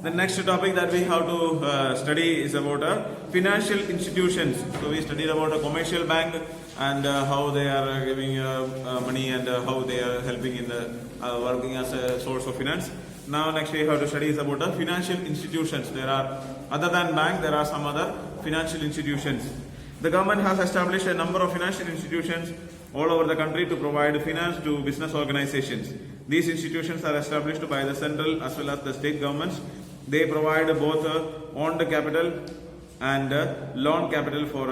The next topic that we have to study is about financial institutions. So we studied about a commercial bank and how they are giving money and how they are helping in the working as a source of finance. Now next we have to study is about financial institutions. There are, other than bank, there are some other financial institutions. The government has established a number of financial institutions all over the country to provide finance to business organizations. These institutions are established by the central as well as the state governments. They provide both owned capital and loan capital for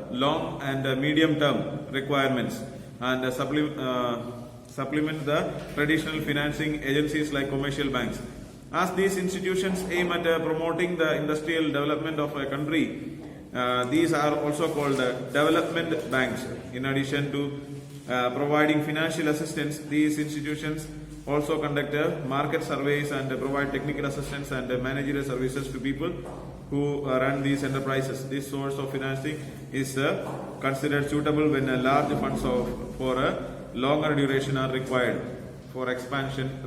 long and medium term requirements and supplement the traditional financing agencies like commercial banks. As these institutions aim at promoting the industrial development of a country, these are also called development banks. In addition to providing financial assistance, these institutions also conduct market surveys and provide technical assistance and managerial services to people who run these enterprises. This source of financing is considered suitable when large funds for a longer duration are required for expansion,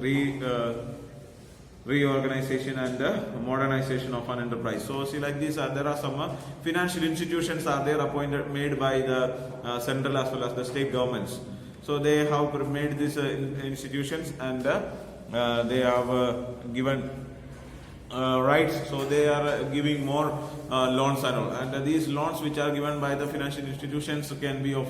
reorganization and modernization of an enterprise. So see, like these there are some financial institutions are there appointed, made by the central as well as the state governments. So they have made these institutions and they have given rights. So they are giving more loans and all. And these loans which are given by the financial institutions can be of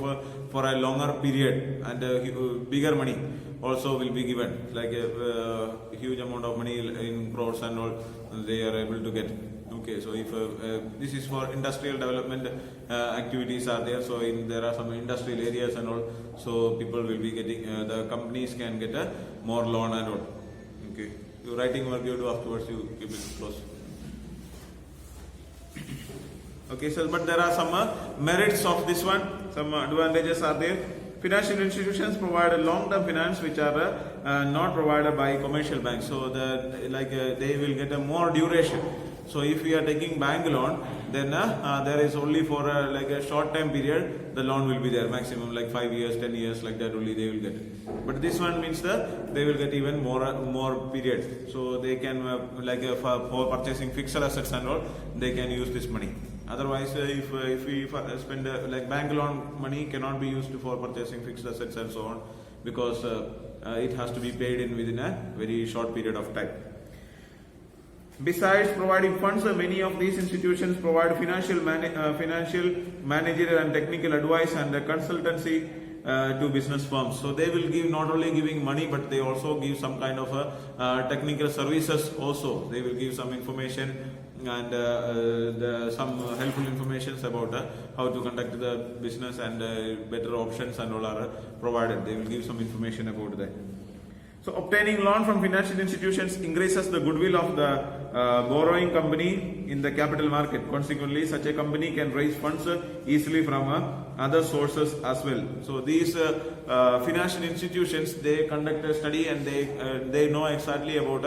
for a longer period, and bigger money also will be given, like a huge amount of money in crores and all they are able to get. Okay, so if this is for industrial development activities are there, so there are some industrial areas and all, so people will be getting the companies can get a more loan and all. Okay, your writing work you do afterwards, you keep it close. Okay, so but there are some merits of this one, some advantages are there. Financial institutions provide a long-term finance which are not provided by commercial banks. So they will get a more duration. So if we are taking bank loan, then there is only for like a short-term period, the loan will be there, maximum like 5 years, 10 years, like that only they will get it. But this one means that they will get even more period. So they can for purchasing fixed assets and all, they can use this money. Otherwise, if we spend like bank loan money cannot be used for purchasing fixed assets and so on, because it has to be paid in within a very short period of time. Besides providing funds, many of these institutions provide financial, managerial and technical advice and consultancy to business firms. So they will give not only giving money, but they also give some kind of technical services also. They will give some information and some helpful information about how to conduct the business, and better options and all are provided. They will give some information about that. So obtaining loan from financial institutions increases the goodwill of the borrowing company in the capital market. Consequently, such a company can raise funds easily from other sources as well. So these financial institutions, they conduct a study and they know exactly about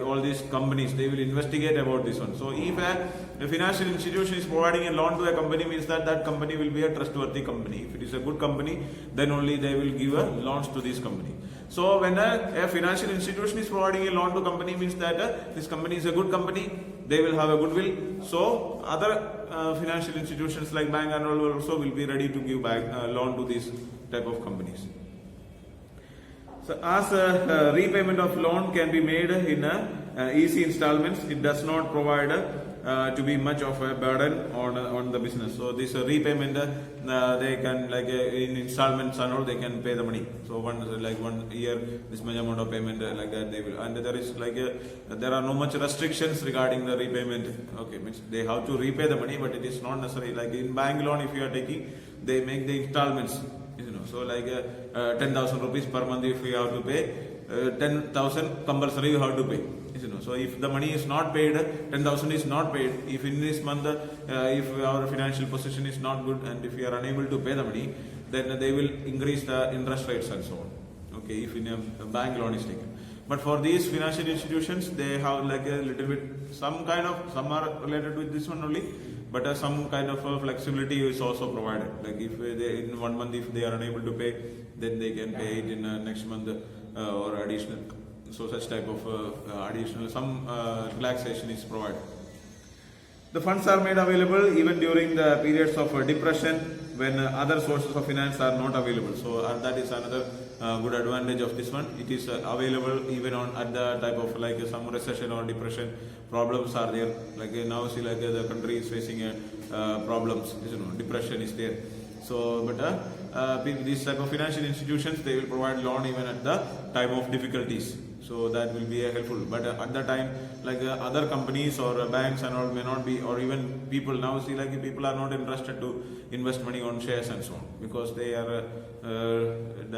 all these companies. They will investigate about this one. So if a financial institution is providing a loan to a company, means that that company will be a trustworthy company. If it is a good company, then only they will give loans to this company. So when a financial institution is providing a loan to company, means that this company is a good company, they will have a goodwill. So other financial institutions like bank and all also will be ready to give back loan to these type of companies. So as repayment of loan can be made in easy installments, it does not provide to be much of a burden on the business. So this repayment, they can like in installments and all, they can pay the money. So 1 year this much amount of payment like that they will, and there is there are no much restrictions regarding the repayment. Okay, means they have to repay the money, but it is not necessary like in bank loan. If you are taking, they make the installments. So like 10,000 rupees per month if you have to pay, 10,000 compulsory you have to pay. So if the money is not paid, 10,000 is not paid. If in this month, if our financial position is not good and if we are unable to pay the money, then they will increase the interest rates and so on. Okay, if in a bank loan is taken. But for these financial institutions, they have like a little bit, some are related with this one only, but some kind of flexibility is also provided. Like if they in 1 month if they are unable to pay, then they can pay it in next month or additional. so such type of additional some relaxation is provided. The funds are made available even during the periods of depression when other sources of finance are not available. So that is another good advantage of this one. It is available even on at the type of like some recession or depression problems are there. Like now see like the country is facing problems, depression is there. So but these type of financial institutions, they will provide loan even at the time of difficulties. So that will be helpful. But at the time, like other companies or banks and all may not be, or even people now see like people are not interested to invest money on shares and so on, because they are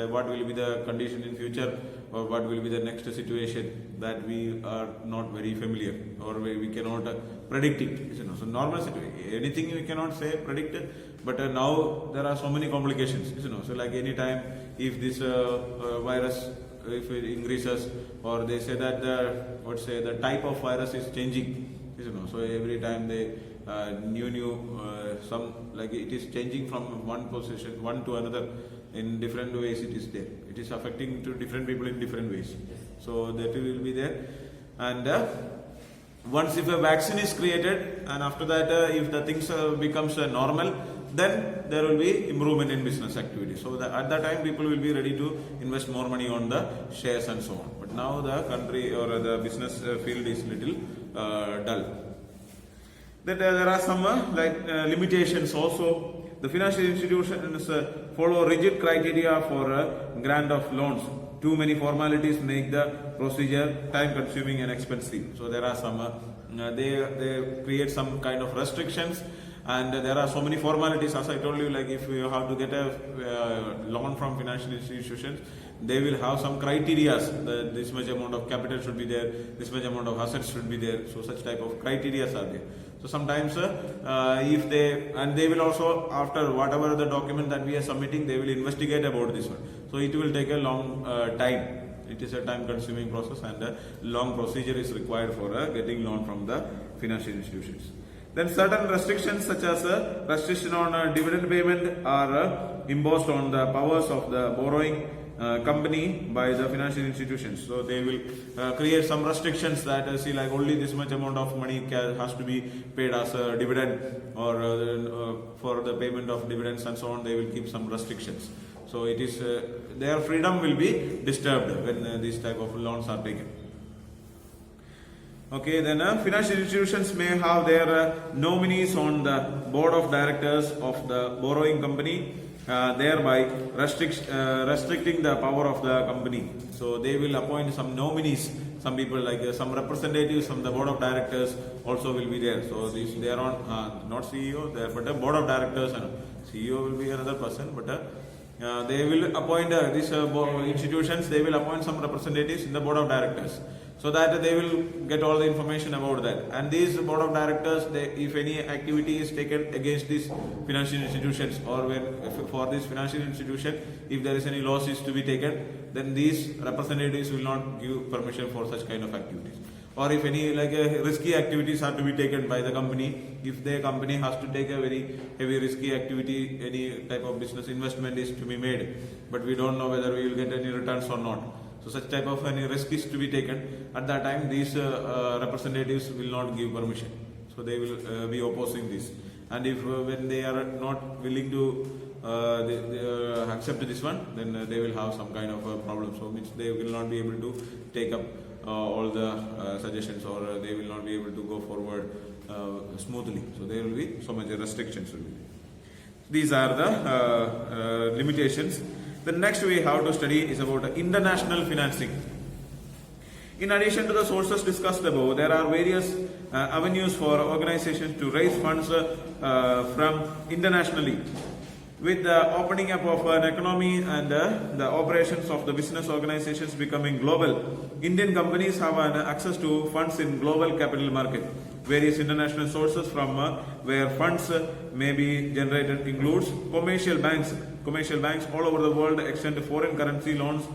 what will be the condition in future, or what will be the next situation that we are not very familiar, or we cannot predict it. So normal situation, anything we cannot say predict it, but now there are so many complications. So like any time if this virus, if it increases, or they say that the type of virus is changing, so every time they new some like it is changing from one position one to another in different ways. It is there, it is affecting to different people in different ways, so that will be there. And once if a vaccine is created, and after that if the things becomes normal, then there will be improvement in business activity. So at that time people will be ready to invest more money on the shares and so on. But now the country or the business field is little dull. That there are some limitations also. The financial institutions follow rigid criteria for grant of loans. Too many formalities make the procedure time consuming and expensive. So there are some they create some kind of restrictions, and there are so many formalities. As I told you, like if you have to get a loan from financial institutions, they will have some criteria. This much amount of capital should be there, this much amount of assets should be there. So such type of criteria are there. So sometimes if they will also, after whatever the document that we are submitting, they will investigate about this one. So it will take a long time. It is a time consuming process, and a long procedure is required for getting loan from the financial institutions. Then certain restrictions such as restriction on dividend payment are imposed on the powers of the borrowing company by the financial institutions. So they will create some restrictions that see like only this much amount of money has to be paid as a dividend, or for the payment of dividends and so on. They will keep some restrictions. So it is their freedom will be disturbed when these type of loans are taken. Okay, then financial institutions may have their nominees on the board of directors of the borrowing company, thereby restricting the power of the company. So they will appoint some nominees, some people like some representatives from the board of directors also will be there. So they are on not CEO there, but a board of directors, and CEO will be another person, but they will appoint these institutions, they will appoint some representatives in the board of directors, so that they will get all the information about that. And these board of directors, if any activity is taken against these financial institutions, or for this financial institution, if there is any loss is to be taken, then these representatives will not give permission for such kind of activities. Or if any risky activities are to be taken by the company, if the company has to take a very heavy risky activity, any type of business investment is to be made, but we don't know whether we will get any returns or not. So such type of any risk is to be taken. At that time, these representatives will not give permission. So they will be opposing this. And if when they are not willing to accept this one, then they will have some kind of a problem. So which they will not be able to take up all the suggestions, or they will not be able to go forward smoothly. So there will be so much restrictions. These are the limitations. The next we have to study is about international financing. In addition to the sources discussed above, there are various avenues for organizations to raise funds from internationally. With the opening up of an economy and the operations of the business organizations becoming global, Indian companies have access to funds in global capital market. Various international sources from where funds may be generated includes commercial banks. Commercial banks all over the world extend foreign currency loans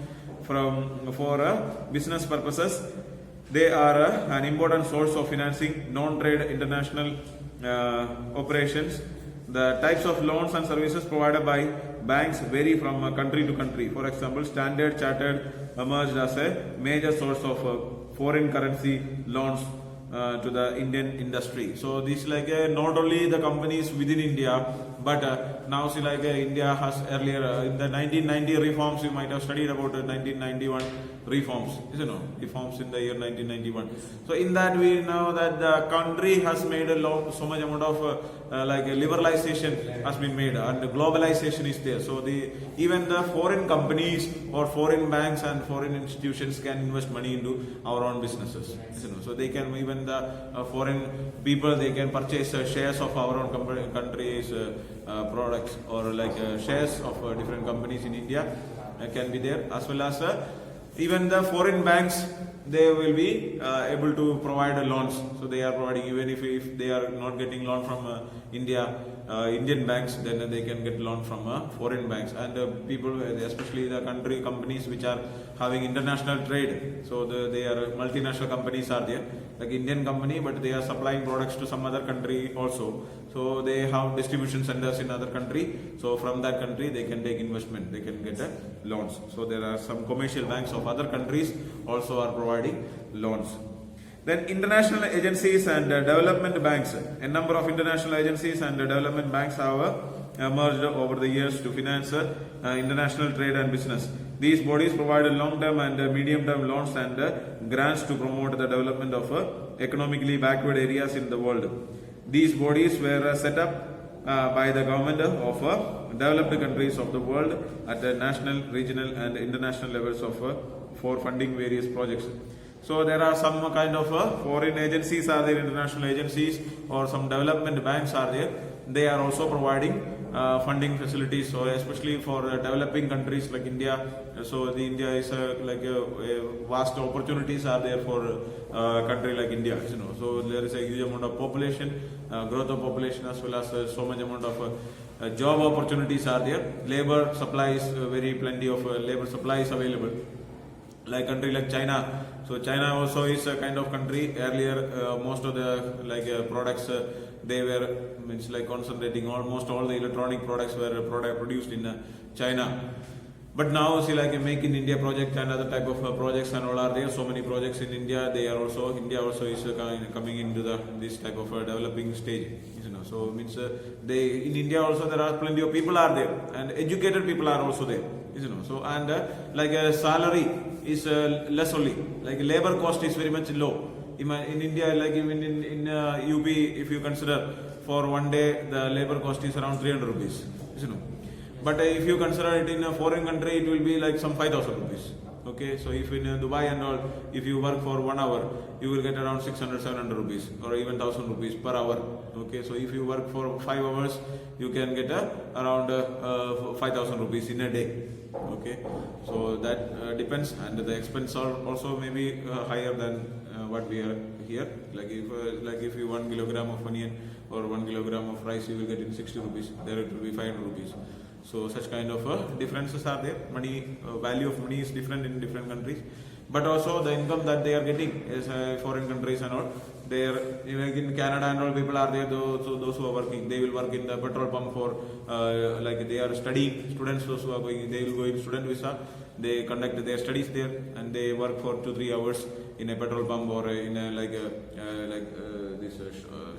for business purposes. They are an important source of financing non-trade international operations. The types of loans and services provided by banks vary from country to country. For example, Standard Chartered emerged as a major source of foreign currency loans to the Indian industry. So this like not only the companies within India, but now see like India has earlier in the 1990 reforms, you might have studied about 1991 reforms, isn't it? Reforms in the year 1991. So in that we know that the country has made a lot, so much amount of like liberalization has been made and globalization is there. So even the foreign companies or foreign banks and foreign institutions can invest money into our own businesses. So they can, even the foreign people, they can purchase shares of our own country's products, or like shares of different companies in India can be there, as well as even the foreign banks, they will be able to provide loans. So they are providing, even if they are not getting loan from Indian banks, then they can get loan from foreign banks. And people, especially the country companies which are having international trade, so they are multinational companies are there, like Indian company, but they are supplying products to some other country also. So they have distribution centers in other country. So from that country they can take investment, they can get loans. So there are some commercial banks of other countries also are providing loans. Then international agencies and development banks. A number of international agencies and development banks have emerged over the years to finance international trade and business. These bodies provide long-term and medium-term loans and grants to promote the development of economically backward areas in the world. These bodies were set up by the government of developed countries of the world at the national, regional and international levels for funding various projects. So there are some kind of foreign agencies are there, international agencies, or some development banks are there. They are also providing funding facilities, so especially for developing countries like India. So the India is like vast opportunities are there for a country like India. So there is a huge amount of population, growth of population, as well as so much amount of job opportunities are there. Labor supply is very plenty of labor supply is available. Like country like China, so China also is a kind of country. Earlier, most of the like products they were like concentrating. Almost all the electronic products were produced in China. But now see like a Make in India project and other type of projects and all are there. So many projects in India. India also is coming into this type of developing stage. So means they in India also there are plenty of people are there, and educated people are also there. So and like a salary is less only, like labor cost is very much low. In India, like even in UP, if you consider for one day the labor cost is around 300 rupees. But if you consider it in a foreign country, it will be like some 5,000 rupees. Okay, so if in Dubai and all, if you work for 1 hour, you will get around 600-700 rupees or even 1,000 rupees per hour. Okay, so if you work for 5 hours, you can get around 5,000 rupees in a day. Okay, so that depends, and the expense are also maybe higher than what we are here. Like if you 1 kilogram of onion or 1 kilogram of rice, you will get in 60 rupees. There it will be 500 rupees. So such kind of differences are there. Money value of money is different in different countries, but also the income that they are getting is foreign countries and all. They are in Canada and all, people are there. Those who are working, they will work in the petrol pump for like they are studying. Students, those who are going, they will go in student visa. They conduct their studies there and they work for 2-3 hours in a petrol pump or in a this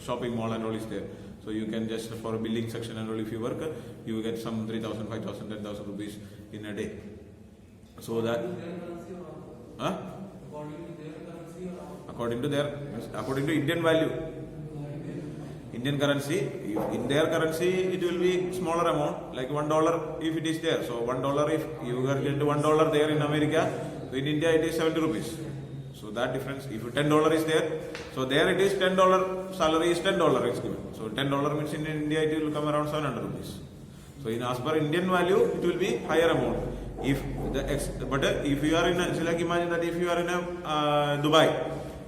shopping mall and all is there. So you can just for a billing section and all, if you work, you will get some 3,000, 5,000, 10,000 rupees in a day. So that according to Indian value, Indian currency. In their currency, it will be smaller amount, like $1 if it is there. So $1 if you are getting $1 there in America, so in India it is 70 rupees. So that difference, if $10 is there, so there it is $10 salary is $10 is given. So $10 means in India it will come around 700 rupees. So in as per Indian value, it will be higher amount. If you are in like imagine that if you are in Dubai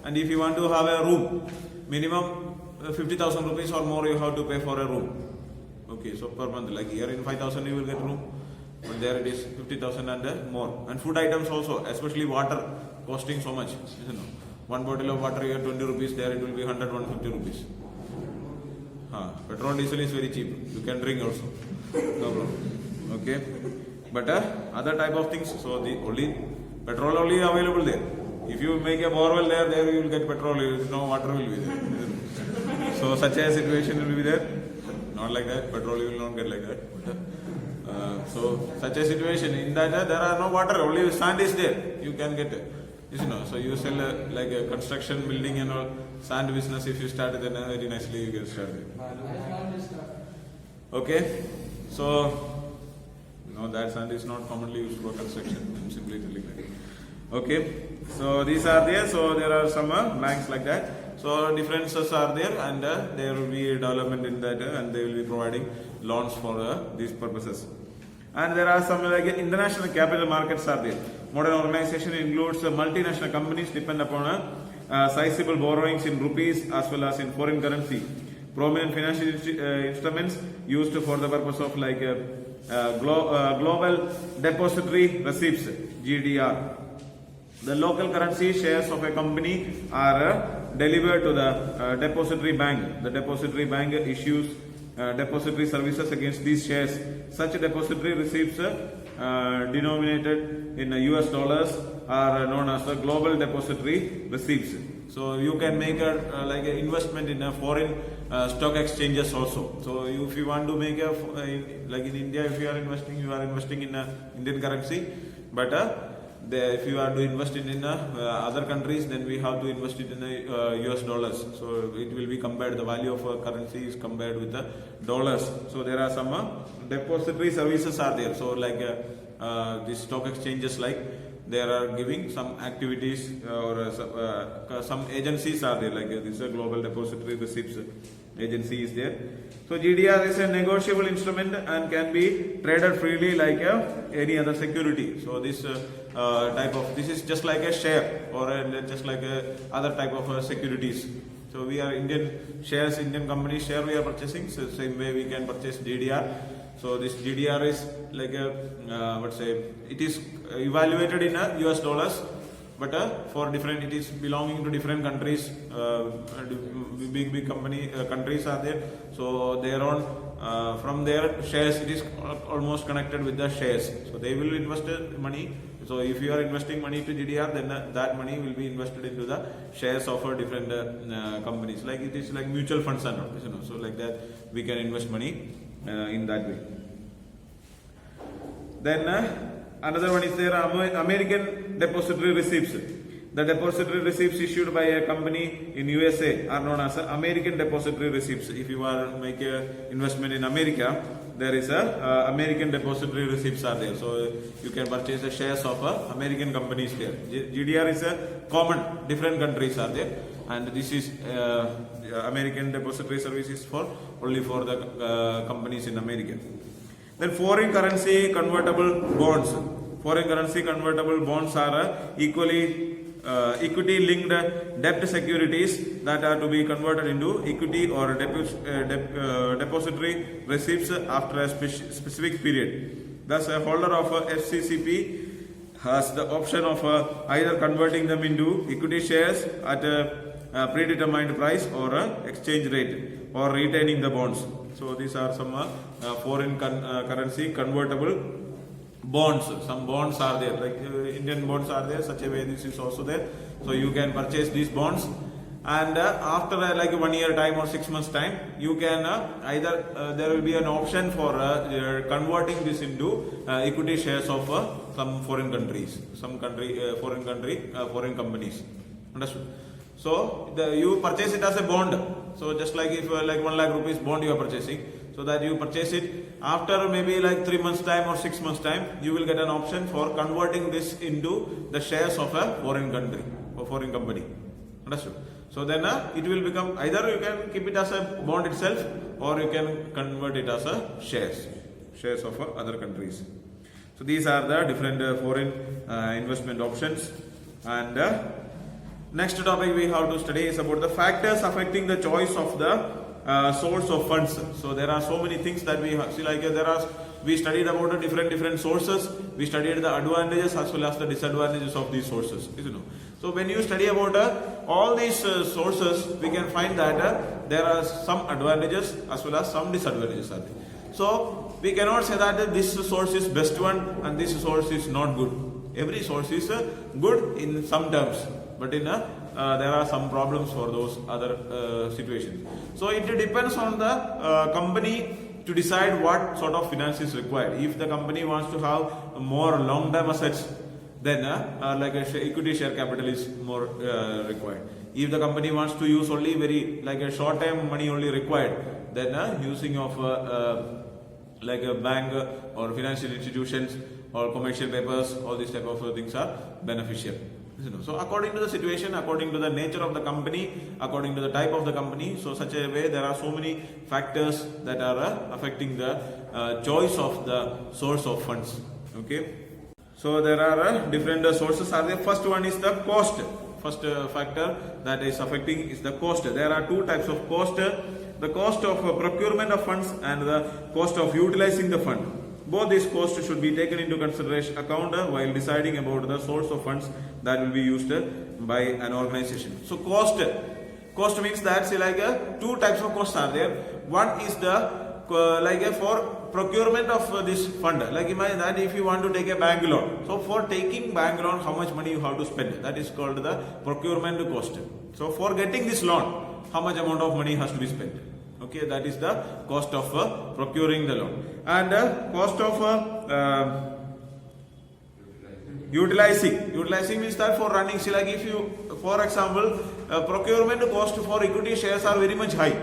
and if you want to have a room, minimum 50,000 rupees or more you have to pay for a room. Okay, so per month, like here in 5,000 you will get room, but there it is 50,000 and more. And food items also, especially water, costing so much. One bottle of water here 20 rupees, there it will be 100-150 rupees. Petrol diesel is very cheap. You can drink also. No problem. Okay. But other type of things. So the only petrol only available there. If you make a borewell there you will get petrol. No water will be there. So such a situation will be there. Not like that. Petrol you will not get like that. So such a situation in that there are no water. Only sand is there. You can get it. You know. So you sell like a construction building and all sand business. If you start then very nicely you can start it. Okay. So. No, that sand is not commonly used for construction. I'm simply telling that. Okay, so these are there. So there are some banks like that. So differences are there, and there will be a development in that, and they will be providing loans for these purposes. And there are some like international capital markets are there. Modern organization includes multinational companies depend upon sizable borrowings in rupees as well as in foreign currency. Prominent financial instruments used for the purpose of like global depository receipts (GDR). The local currency shares of a company are delivered to the depository bank. The depository bank issues depository services against these shares. Such depository receipts denominated in US dollars are known as the global depository receipts. So you can make a like an investment in a foreign stock exchanges also. So if you want to make a like in India, if you are investing in Indian currency, but if you are to invest in other countries, then we have to invest it in US dollars. So it will be compared. The value of currency is compared with the dollars. So there are some depository services are there. So like these stock exchanges, like they are giving some activities or some agencies are there. Like this global depository receipts agency is there. So GDR is a negotiable instrument and can be traded freely like any other security. So this this is just like a share or just like other type of securities. So we are Indian shares, Indian company share we are purchasing. So same way we can purchase GDR. So this GDR is like it is evaluated in US dollars, but for different, it is belonging to different countries. Big countries are there. So their own from their shares, it is almost connected with the shares. So they will invest money. So if you are investing money to GDR, then that money will be invested into the shares of different companies. Like it is like mutual funds and all. So like that, we can invest money in that way. Then another one is there, American depository receipts. The depository receipts issued by a company in USA are known as American depository receipts. If you are making an investment in America, there is American depository receipts are there. So you can purchase the shares of American companies there. GDR is a common, different countries are there, and this is American depository services for only for the companies in America. Then foreign currency convertible bonds. Foreign currency convertible bonds are equity linked debt securities that are to be converted into equity or depository receipts after a specific period. Thus a holder of FCCP has the option of either converting them into equity shares at a predetermined price or exchange rate, or retaining the bonds. So these are some foreign currency convertible bonds. Some bonds are there, like Indian bonds are there, such a way this is also there. So you can purchase these bonds, and after like 1 year time or 6 months time, you can either there will be an option for converting this into equity shares of some foreign countries, foreign companies. Understood? So you purchase it as a bond. So just like if like 1 lakh rupees bond you are purchasing, so that you purchase it after maybe like 3 months time or 6 months time, you will get an option for converting this into the shares of a foreign country or foreign company. Understood? So then it will become, either you can keep it as a bond itself, or you can convert it as a shares of other countries. So these are the different foreign investment options. And next topic we have to study is about the factors affecting the choice of the source of funds. So there are so many things that we have. See, like there are we studied about the different sources. We studied the advantages as well as the disadvantages of these sources. So when you study about all these sources, we can find that there are some advantages as well as some disadvantages are there. So we cannot say that this source is best one and this source is not good. Every source is good in some terms, but in there are some problems for those other situations. So it depends on the company to decide what sort of finance is required. If the company wants to have more long-term assets, then like a equity share capital is more required. If the company wants to use only very like a short-term money only required, then using of like a bank or financial institutions or commercial papers, all these type of things are beneficial. So according to the situation, according to the nature of the company, according to the type of the company, so such a way there are so many factors that are affecting the choice of the source of funds. Okay. So there are different sources are there. First one is the cost. First factor that is affecting is the cost. There are two types of cost. The cost of procurement of funds and the cost of utilizing the fund. Both these costs should be taken into consideration account while deciding about the source of funds that will be used by an organization. So cost means that say like two types of costs are there. One is the for procurement of this fund. Like imagine that if you want to take a bank loan. So for taking bank loan, how much money you have to spend? That is called the procurement cost. So for getting this loan, how much amount of money has to be spent? Okay, that is the cost of procuring the loan. And cost of utilizing means that for running. See, like if you, for example, procurement cost for equity shares are very much high,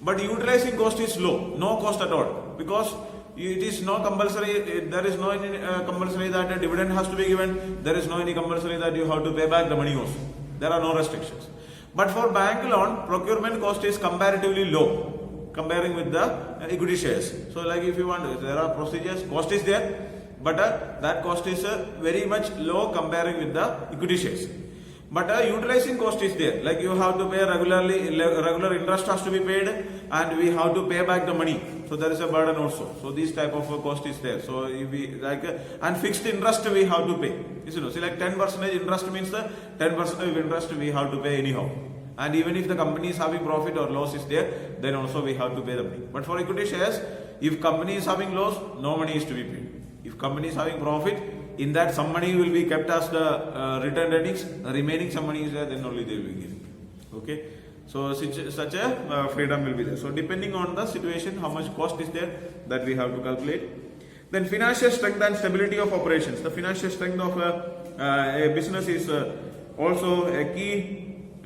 but utilizing cost is low, no cost at all, because it is no compulsory. There is no any compulsory that a dividend has to be given. There is no any compulsory that you have to pay back the money also. There are no restrictions. But for bank loan, procurement cost is comparatively low comparing with the equity shares. So like if you want, there are procedures, cost is there, but that cost is very much low comparing with the equity shares. But utilizing cost is there, like you have to pay regular interest has to be paid, and we have to pay back the money. So there is a burden also. So this type of cost is there. So if we like and fixed interest we have to pay. See like 10% interest means the 10% of interest we have to pay anyhow. And even if the company is having profit or loss is there, then also we have to pay the money. But for equity shares, if company is having loss, no money is to be paid. If company is having profit, in that some money will be kept as the retained earnings, the remaining some money is there, then only they will be given. Okay. So such a freedom will be there. So depending on the situation, how much cost is there, that we have to calculate. Then financial strength and stability of operations. The financial strength of a business is also a key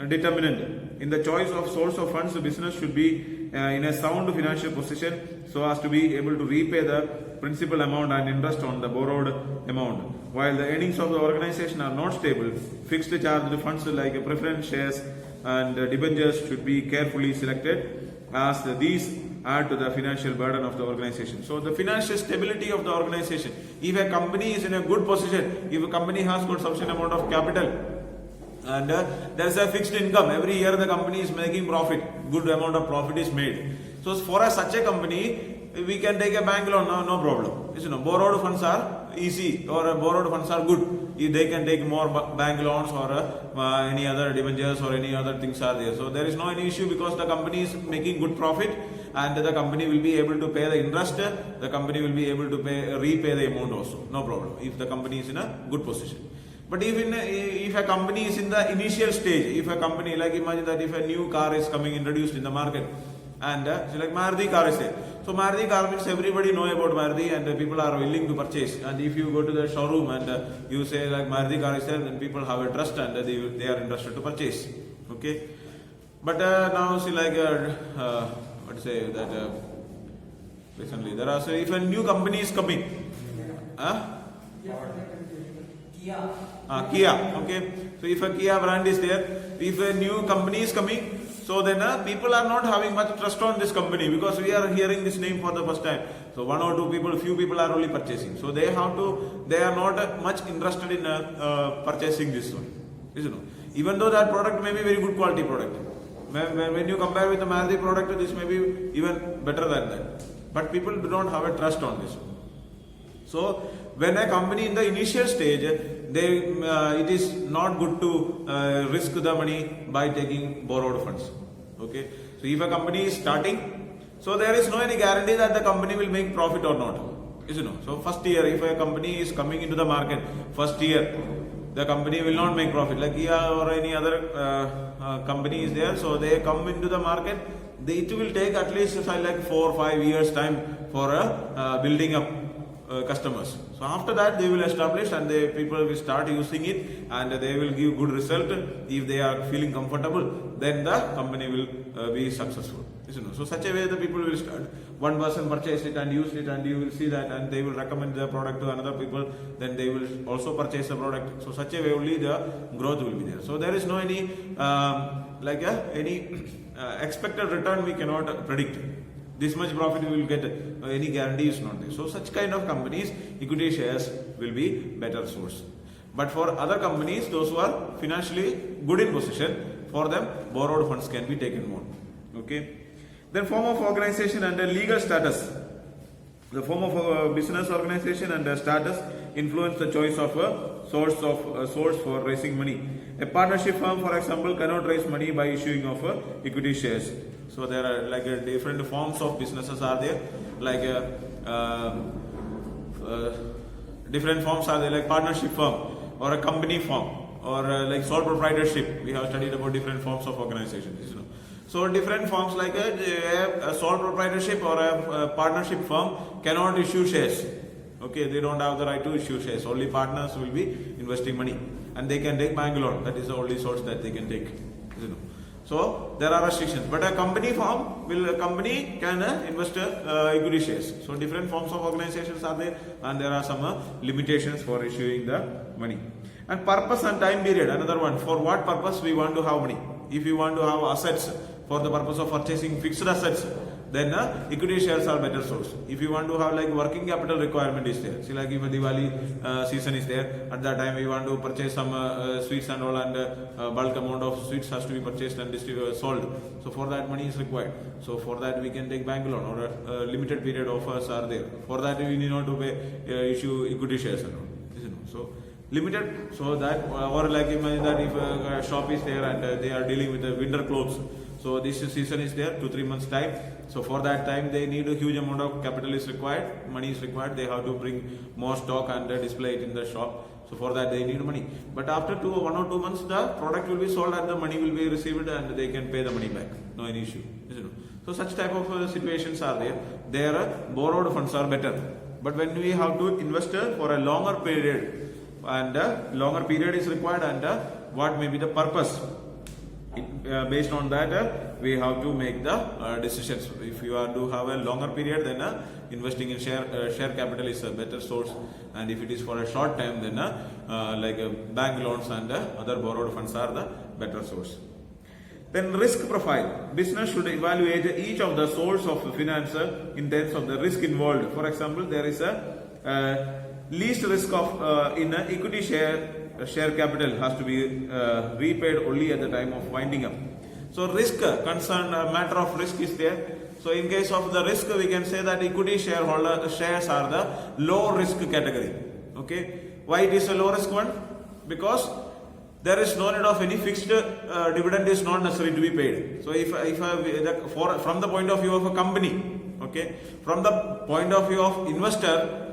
determinant. In the choice of source of funds, the business should be in a sound financial position so as to be able to repay the principal amount and interest on the borrowed amount. While the earnings of the organization are not stable, fixed charged funds like preference shares and debentures should be carefully selected, as these add to the financial burden of the organization. So the financial stability of the organization. If a company is in a good position, if a company has got sufficient amount of capital, and there is a fixed income, every year the company is making profit, good amount of profit is made. So for such a company, we can take a bank loan, no problem. Borrowed funds are easy, or borrowed funds are good. If they can take more bank loans or any other debentures or any other things are there. So there is no any issue, because the company is making good profit and the company will be able to pay the interest. The company will be able to repay the amount also, no problem, if the company is in a good position. But if a company is in the initial stage, if a company, like imagine that if a new car is introduced in the market, and like Maruti car is there. So Maruti car means everybody know about Maruti and people are willing to purchase. And if you go to the showroom and you say like Maruti car is there, then people have a trust and they are interested to purchase. Okay. But now see like what to say that recently there are, so if a new company is coming, Kia. Okay. So if a Kia brand is there, if a new company is coming, so then people are not having much trust on this company, because we are hearing this name for the first time. So one or two people, few people are only purchasing. So they are not much interested in purchasing this one. Even though that product may be very good quality product. When you compare with the Maruti product, this may be even better than that. But people do not have a trust on this one. So when a company in the initial stage, it is not good to risk the money by taking borrowed funds. Okay. So if a company is starting, so there is no any guarantee that the company will make profit or not. So first year, if a company is coming into the market, first year, the company will not make profit. Like Kia or any other company is there, so they come into the market. It will take at least like 4 or 5 years time for building up customers. So after that they will establish and people will start using it and they will give good result. If they are feeling comfortable, then the company will be successful. So such a way the people will start. One person purchase it and use it and you will see that and they will recommend the product to another people. Then they will also purchase the product. So such a way only the growth will be there. So there is no any expected return we cannot predict. This much profit we will get, any guarantee is not there. So such kind of companies, equity shares will be better source. But for other companies, those who are financially good in position, for them borrowed funds can be taken more. Okay. Then form of organization and legal status. The form of business organization and status influence the choice of a source for raising money. A partnership firm, for example, cannot raise money by issuing of equity shares. So there are like different forms of businesses are there, like different forms are there, like partnership firm or a company firm or like sole proprietorship. We have studied about different forms of organizations. So different forms like a sole proprietorship or a partnership firm cannot issue shares. Okay, they don't have the right to issue shares. Only partners will be investing money, and they can take bank loan. That is the only source that they can take. So there are restrictions. But a company company can invest equity shares. So different forms of organizations are there, and there are some limitations for issuing the money. And purpose and time period. Another one. For what purpose we want to have money? If you want to have assets for the purpose of purchasing fixed assets, then equity shares are better source. If you want to have like working capital requirement is there. See, like if a Diwali season is there, at that time we want to purchase some sweets and all, and bulk amount of sweets has to be purchased and sold. So for that money is required. So for that we can take bank loan, or a limited period offers are there. For that we need not to pay issue equity shares and all. So limited, so that, or like imagine that if a shop is there and they are dealing with the winter clothes. So this season is there, 2-3 months time. So for that time they need a huge amount of capital is required, money is required. They have to bring more stock and display it in the shop. So for that they need money. But after 1 or 2 months the product will be sold and the money will be received and they can pay the money back. No any issue. So such type of situations are there. Their borrowed funds are better. But when we have to invest for a longer period, and longer period is required, and what may be the purpose, based on that we have to make the decisions. If you are to have a longer period, then investing in share capital is a better source, and if it is for a short time, then like bank loans and other borrowed funds are the better source. Then risk profile. Business should evaluate each of the source of finance in terms of the risk involved. For example, there is a least risk of in equity share capital has to be repaid only at the time of winding up. So risk concern, matter of risk is there. So in case of the risk, we can say that equity shareholder shares are the low risk category. Okay, why it is a low risk one? Because there is no need of any fixed dividend is not necessary to be paid. So from the point of view of a company, okay, from the point of view of investor,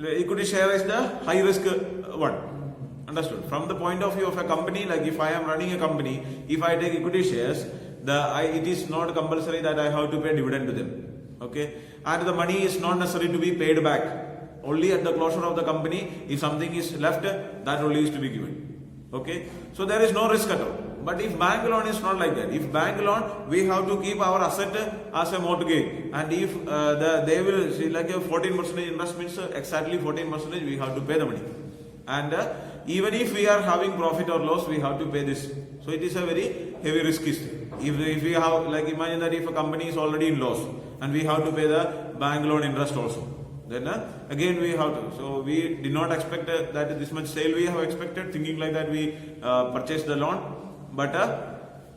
equity share is the high risk one. Understood? From the point of view of a company, like if I am running a company, if I take equity shares, it is not compulsory that I have to pay dividend to them. Okay, and the money is not necessary to be paid back. Only at the closure of the company, if something is left, that only is to be given. Okay, so there is no risk at all. But if bank loan is not like that. If bank loan, we have to keep our asset as a mortgage, and if they will see like a 14% interest means exactly 14% we have to pay the money, and even if we are having profit or loss, we have to pay this. So it is a very heavy risk. If we have, like imagine that if a company is already in loss and we have to pay the bank loan interest also, then again we have to. So we did not expect that this much sale we have expected, thinking like that we purchased the loan, but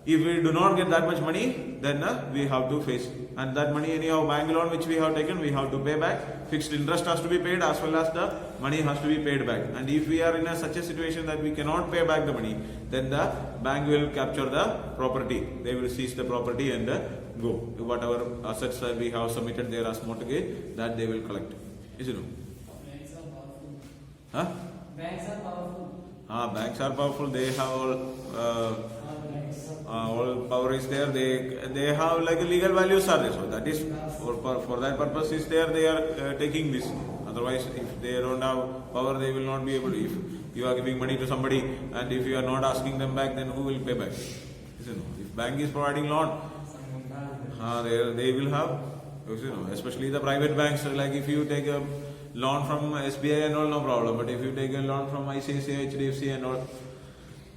If we do not get that much money, then we have to face. And that money, anyhow, bank loan which we have taken, we have to pay back. Fixed interest has to be paid as well as the money has to be paid back. And if we are in such a situation that we cannot pay back the money, then the bank will capture the property. They will seize the property and go. Whatever assets that we have submitted there as mortgage, that they will collect. Is it no? Banks are powerful. Huh? Banks are powerful. Banks are powerful. They have all power is there. They have like legal values are there. So that is for that purpose is there. They are taking this. Otherwise, if they don't have power, they will not be able to. If you are giving money to somebody and if you are not asking them back, then who will pay back? If bank is providing loan, they will have. Especially the private banks. Like if you take a loan from SBI and all, no problem. But if you take a loan from ICICI, HDFC and all,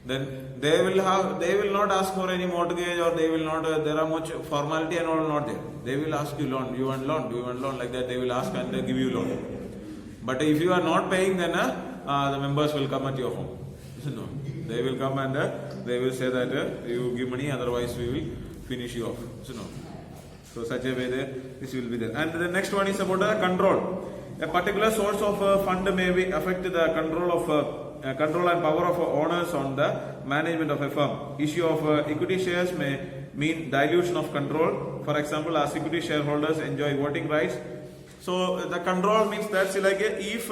then they will not ask for any mortgage or they will not, there are much formality and all not there. They will ask you loan, you want loan, do you want loan, like that they will ask and give you loan. But if you are not paying, then the members will come at your home. No, they will come and they will say that you give money, otherwise we will finish you off. So such a way this will be there. And the next one is about control. A particular source of fund may affect the control and power of owners on the management of a firm. Issue of equity shares may mean dilution of control. For example, as equity shareholders enjoy voting rights. So the control means that's like if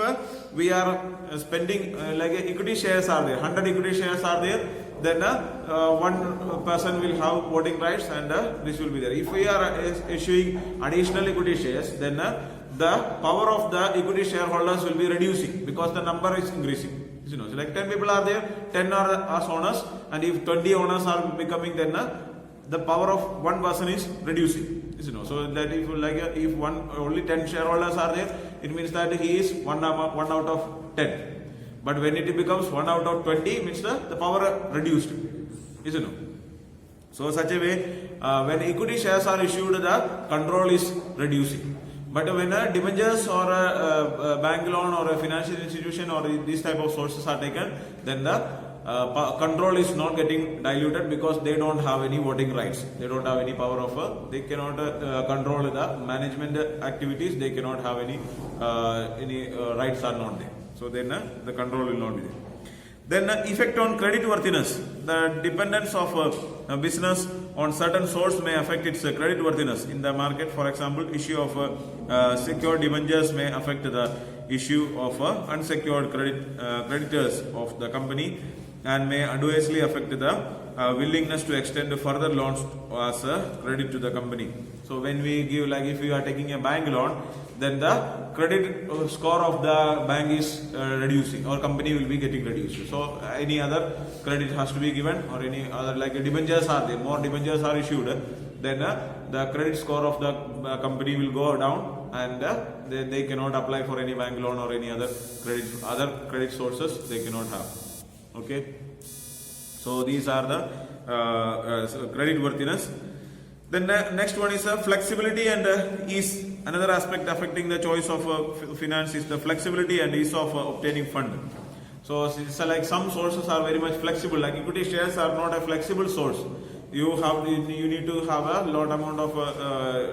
we are spending like equity shares are there, 100 equity shares are there, then one person will have voting rights and this will be there. If we are issuing additional equity shares, then the power of the equity shareholders will be reducing because the number is increasing. So like 10 people are there, 10 are as owners, and if 20 owners are becoming, then the power of one person is reducing. So that if only 10 shareholders are there, it means that he is one out of 10. But when it becomes 1 out of 20, means the power reduced. So such a way, when equity shares are issued, the control is reducing. But when debentures or a bank loan or a financial institution or these type of sources are taken, then the control is not getting diluted because they don't have any voting rights. They don't have any power of, they cannot control the management activities. They cannot have any rights are not there. So then the control will not be there. Then effect on credit worthiness. The dependence of a business on certain source may affect its credit worthiness in the market. For example, issue of secured debentures may affect the issue of unsecured creditors of the company and may adversely affect the willingness to extend further loans as credit to the company. So when we give, like if you are taking a bank loan, then the credit score of the bank is reducing or company will be getting reduced. So any other credit has to be given or any other like debentures are there, more debentures are issued, then the credit score of the company will go down and they cannot apply for any bank loan or any other credit sources they cannot have. Okay. So these are the credit worthiness. Then next one is flexibility and ease. Another aspect affecting the choice of finance is the flexibility and ease of obtaining fund. So like some sources are very much flexible. Like equity shares are not a flexible source. You need to have a lot amount of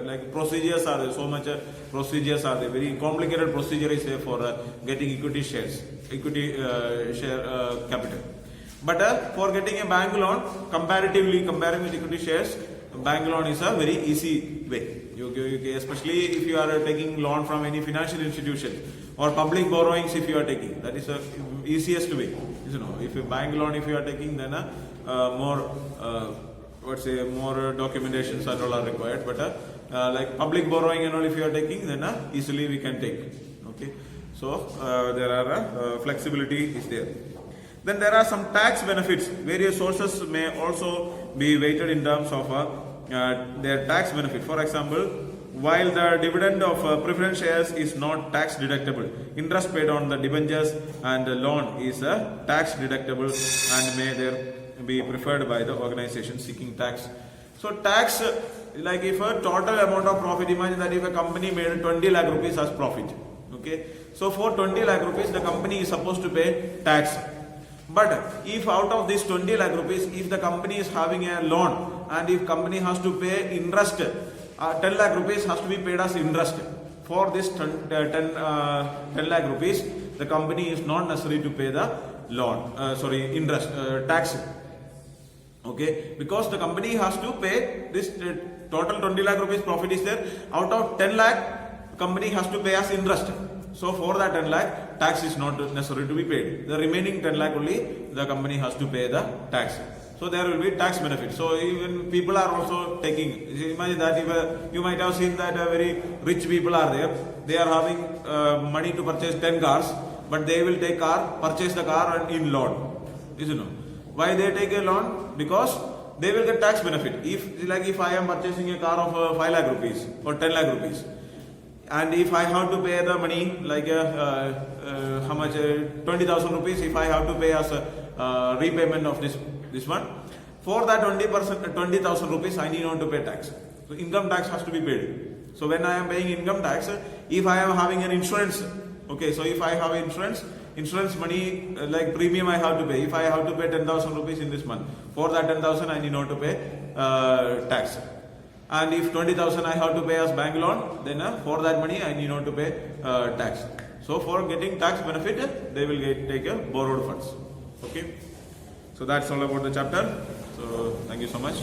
like procedures are there. So much procedures are there. Very complicated procedure is there for getting equity shares, equity share capital. But for getting a bank loan, comparatively comparing with equity shares, bank loan is a very easy way. Especially if you are taking loan from any financial institution or public borrowings, if you are taking, that is the easiest way. If a bank loan, if you are taking, then more documentations and all are required. But like public borrowing and all, if you are taking, then easily we can take. Okay, so there are flexibility is there. Then there are some tax benefits. Various sources may also be weighted in terms of their tax benefit. For example, while the dividend of preference shares is not tax deductible, interest paid on the debentures and the loan is tax deductible and may there be preferred by the organization seeking tax. So tax, like if a total amount of profit, imagine that if a company made 20 lakh rupees as profit. Okay, so for 20 lakh rupees the company is supposed to pay tax. But if out of this 20 lakh rupees, if the company is having a loan and if company has to pay interest, 10 lakh rupees has to be paid as interest. For this 10 lakh rupees, the company is not necessary to pay the loan, interest, tax. Okay, because the company has to pay this total 20 lakh rupees profit is there. Out of 10 lakh, company has to pay as interest. So for that 10 lakh, tax is not necessary to be paid. The remaining 10 lakh only the company has to pay the tax. So there will be tax benefit. So even people are also taking. Imagine that if you might have seen that very rich people are there. They are having money to purchase 10 cars, but they will purchase the car and in loan. Isn't it? Why they take a loan? Because they will get tax benefit. If I am purchasing a car of 5 lakh rupees or 10 lakh rupees, and if I have to pay the money like how much 20,000 rupees, if I have to pay as a repayment of this one, for that 20,000 rupees I need not to pay tax. So income tax has to be paid. So when I am paying income tax, if I am having an insurance, okay, so if I have insurance money like premium I have to pay. If I have to pay 10,000 rupees in this month, for that 10,000 I need not to pay tax. And if 20,000 I have to pay as bank loan, then for that money I need not to pay tax. So for getting tax benefit, they will take a borrowed funds. Okay. So that's all about the chapter. So thank you so much.